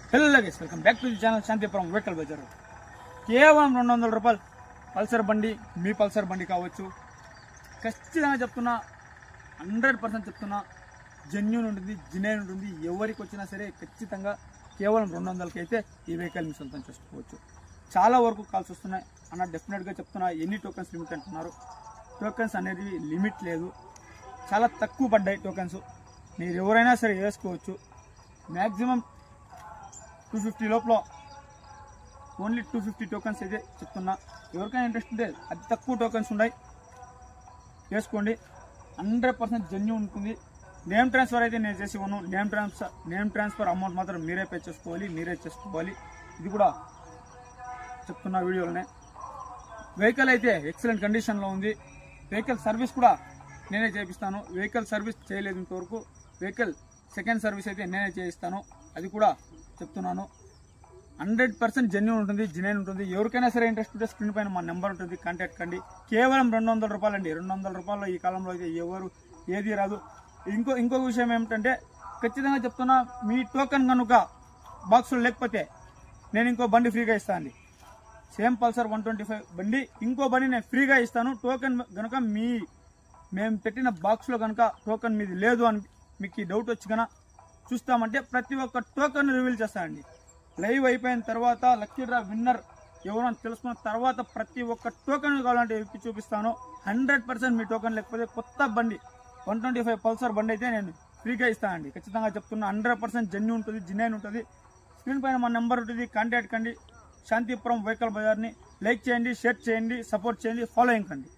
Hello guys, welcome back to the channel Shantipuram vehicle bazaar. కేవలం 200 రూపాయలు Pulsar బండి, మీ Pulsar బండి కావచ్చు. ఖచ్చితంగా చెప్తున్నా, 100% చెప్తున్నా, జెన్యూన్ ఉంటుంది, జినైన్ ఉంటుంది. ఎవరికి వచ్చినా సరే ఖచ్చితంగా కేవలం 200కి అయితే ఈ వెహికల్ మీ సొంతం చేసుకోవచ్చు. చాలా వరకు కాల్స్ వస్తున్నాయి అన్న, డెఫినెట్గా చెప్తున్నా. ఎన్ని టోకెన్స్ లిమిట్ అంటున్నారు? టోకెన్స్ అనేది లిమిట్ లేదు, చాలా తక్కువ పడ్డాయి టోకెన్స్. మీరు ఎవరైనా సరే వేసుకోవచ్చు. మ్యాక్సిమం 250 లోపల ఓన్లీ 250 టోకెన్స్ అయితే చెప్తున్నా. ఎవరికైనా ఇంట్రెస్ట్ ఉంటే అతి తక్కువ టోకెన్స్ ఉన్నాయి, వేసుకోండి. 100% జెన్యూన్ ఉంటుంది. నేమ్ ట్రాన్స్ఫర్ అయితే నేను చేసి ఇవ్వను. నేమ్ ట్రాన్స్ఫర్ అమౌంట్ మాత్రం మీరే పే చేసుకోవాలి. ఇది కూడా చెప్తున్నా వీడియోలోనే. వెహికల్ అయితే ఎక్సలెంట్ కండిషన్లో ఉంది. వెహికల్ సర్వీస్ కూడా నేనే చేపిస్తాను. వెహికల్ సర్వీస్ చేయలేదు ఇంతవరకు. వెహికల్ సెకండ్ సర్వీస్ అయితే నేనే చేయిస్తాను, అది కూడా చెప్తున్నాను. 100% జెన్యూన్ ఉంటుంది, జినైన్ ఉంటుంది. ఎవరికైనా సరే ఇంట్రెస్ట్ ఉంటే స్క్రీన్ పైన మా నెంబర్ ఉంటుంది, కాంటాక్ట్ కండి. కేవలం 200 రూపాయలు అండి. 200 రూపాయలు ఈ కాలంలో అయితే ఎవరు ఏది రాదు. ఇంకొక విషయం ఏమిటంటే, ఖచ్చితంగా చెప్తున్నా, మీ టోకెన్ కనుక బాక్సులు లేకపోతే నేను ఇంకో బండి ఫ్రీగా ఇస్తాను అండి. సేమ్ పల్సర్ 125 బండి, ఇంకో బండి నేను ఫ్రీగా ఇస్తాను. టోకెన్ కనుక మేము పెట్టిన బాక్స్లో కనుక టోకెన్ మీది లేదు అని మీకు ఈ డౌట్ వచ్చి కనుక చూస్తామంటే ప్రతి ఒక్క టోకెన్ రివీల్ చేస్తానండి. లైవ్ అయిపోయిన తర్వాత లక్కీ డ్రా విన్నర్ ఎవరో తెలుసుకున్న తర్వాత ప్రతి ఒక్క టోకెన్ కావాలంటే ఇప్పి చూపిస్తాను. 100% మీ టోకెన్ లేకపోతే కొత్త బండి 125 పల్సర్ బండి అయితే నేను ఫ్రీగా ఇస్తానండి. ఖచ్చితంగా చెప్తున్నా, 100% జెన్యూన్ ఉంటుంది, జినైన్ ఉంటుంది. స్క్రీన్ పైన మా నెంబర్ ఉంటుంది, కాంటాక్ట్ కండి. శాంతిపురం వెహికల్ బజార్ని లైక్ చేయండి, షేర్ చేయండి, సపోర్ట్ చేయండి, ఫాలోయింగ్ కండి.